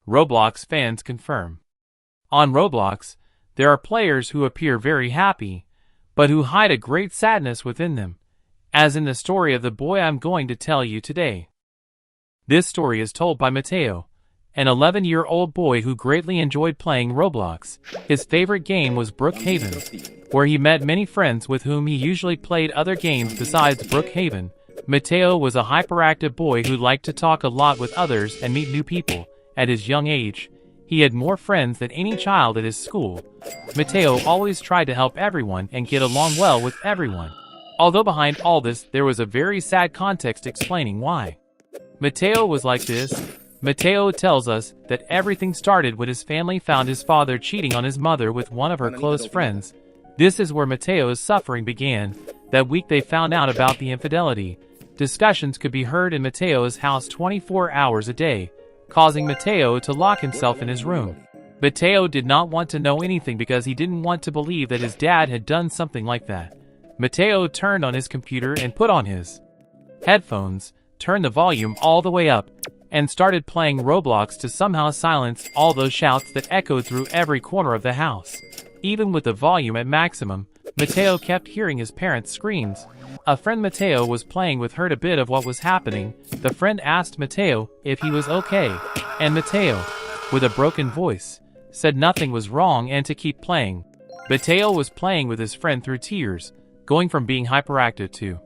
Roblox fans confirm. On Roblox, there are players who appear very happy, but who hide a great sadness within them, as in the story of the boy I'm going to tell you today. This story is told by Mateo, an 11-year-old boy who greatly enjoyed playing Roblox. His favorite game was Brookhaven, where he met many friends with whom he usually played other games besides Brookhaven. Mateo was a hyperactive boy who liked to talk a lot with others and meet new people. At his young age, he had more friends than any child at his school. Mateo always tried to help everyone and get along well with everyone. Although behind all this, there was a very sad context explaining why Mateo was like this. Mateo tells us that everything started when his family found his father cheating on his mother with one of her close friends. This is where Mateo's suffering began. That week they found out about the infidelity. Discussions could be heard in Mateo's house 24 hours a day, causing Mateo to lock himself in his room. Mateo did not want to know anything because he didn't want to believe that his dad had done something like that. Mateo turned on his computer and put on his headphones, turned the volume all the way up, and started playing Roblox to somehow silence all those shouts that echoed through every corner of the house. Even with the volume at maximum, Mateo kept hearing his parents' screams. A friend Mateo was playing with heard a bit of what was happening. The friend asked Mateo if he was okay, and Mateo, with a broken voice, said nothing was wrong and to keep playing. Mateo was playing with his friend through tears, going from being hyperactive to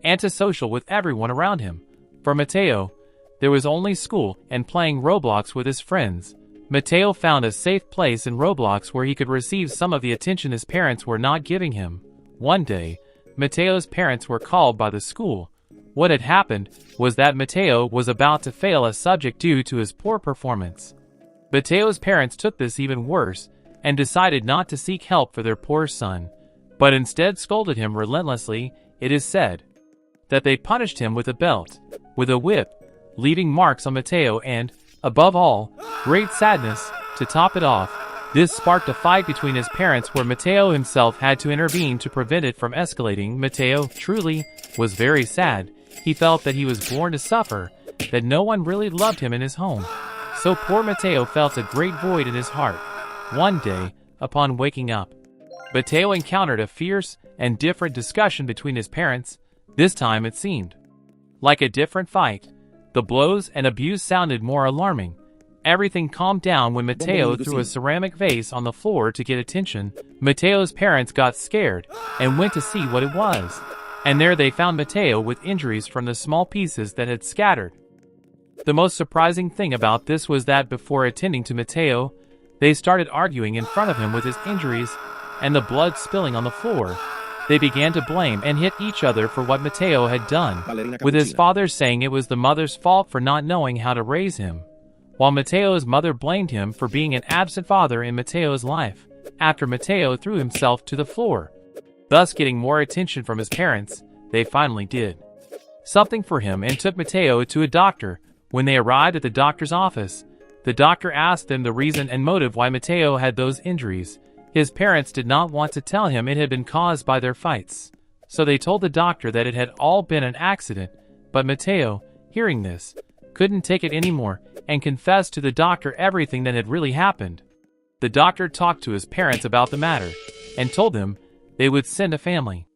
antisocial with everyone around him. For Mateo, there was only school and playing Roblox with his friends. Mateo found a safe place in Roblox where he could receive some of the attention his parents were not giving him. One day, Mateo's parents were called by the school. What had happened was that Mateo was about to fail a subject due to his poor performance. Mateo's parents took this even worse and decided not to seek help for their poor son, but instead scolded him relentlessly. It is said that they punished him with a belt, with a whip, leaving marks on Mateo and, above all, great sadness. To top it off, this sparked a fight between his parents where Mateo himself had to intervene to prevent it from escalating. Mateo, truly, was very sad. He felt that he was born to suffer, that no one really loved him in his home. So poor Mateo felt a great void in his heart. One day, upon waking up, Mateo encountered a fierce and different discussion between his parents. This time it seemed like a different fight. The blows and abuse sounded more alarming. Everything calmed down when Mateo threw a ceramic vase on the floor to get attention. Mateo's parents got scared and went to see what it was. And there they found Mateo with injuries from the small pieces that had scattered. The most surprising thing about this was that before attending to Mateo, they started arguing in front of him with his injuries and the blood spilling on the floor. They began to blame and hit each other for what Mateo had done, with his father saying it was the mother's fault for not knowing how to raise him, while Mateo's mother blamed him for being an absent father in Mateo's life. After Mateo threw himself to the floor, thus getting more attention from his parents, they finally did something for him and took Mateo to a doctor. When they arrived at the doctor's office, the doctor asked them the reason and motive why Mateo had those injuries. His parents did not want to tell him it had been caused by their fights, so they told the doctor that it had all been an accident. But Mateo, hearing this, couldn't take it anymore and confessed to the doctor everything that had really happened. The doctor talked to his parents about the matter and told them they would send a family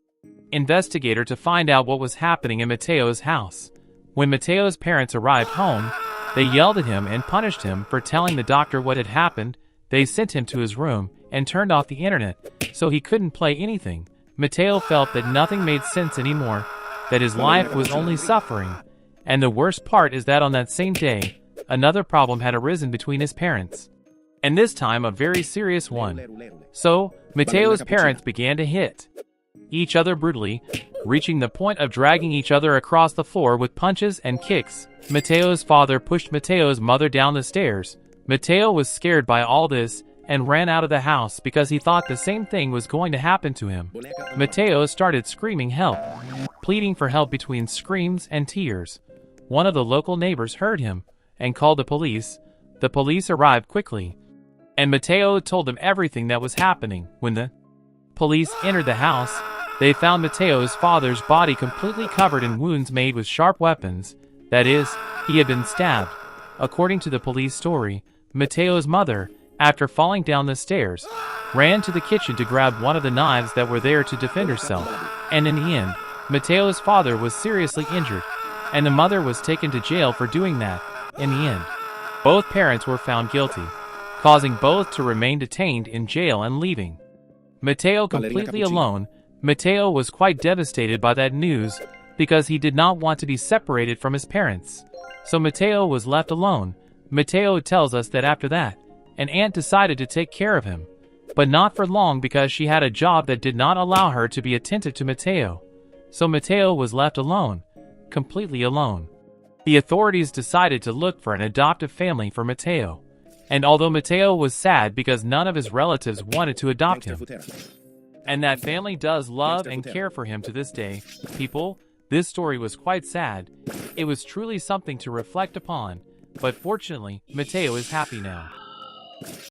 investigator to find out what was happening in Mateo's house. When Mateo's parents arrived home, they yelled at him and punished him for telling the doctor what had happened. They sent him to his room and turned off the internet, so he couldn't play anything. Mateo felt that nothing made sense anymore, that his life was only suffering. And the worst part is that on that same day, another problem had arisen between his parents. And this time a very serious one. So, Mateo's parents began to hit each other brutally, reaching the point of dragging each other across the floor with punches and kicks. Mateo's father pushed Mateo's mother down the stairs. Mateo was scared by all this and ran out of the house because he thought the same thing was going to happen to him. Mateo started screaming help, pleading for help between screams and tears. One of the local neighbors heard him and called the police. The police arrived quickly, and Mateo told them everything that was happening. When the police entered the house, they found Mateo's father's body completely covered in wounds made with sharp weapons. That is, he had been stabbed. According to the police story, Matteo's mother, after falling down the stairs, ran to the kitchen to grab one of the knives that were there to defend herself, and in the end, Matteo's father was seriously injured, and the mother was taken to jail for doing that. In the end, both parents were found guilty, causing both to remain detained in jail and leaving Matteo completely alone. Matteo was quite devastated by that news because he did not want to be separated from his parents. So Matteo was left alone. Matteo tells us that after that, an aunt decided to take care of him, but not for long because she had a job that did not allow her to be attentive to Matteo. So Matteo was left alone, completely alone. The authorities decided to look for an adoptive family for Matteo. And although Matteo was sad because none of his relatives wanted to adopt him, and that family does love and care for him to this day, people, this story was quite sad. It was truly something to reflect upon, but fortunately, Matteo is happy now.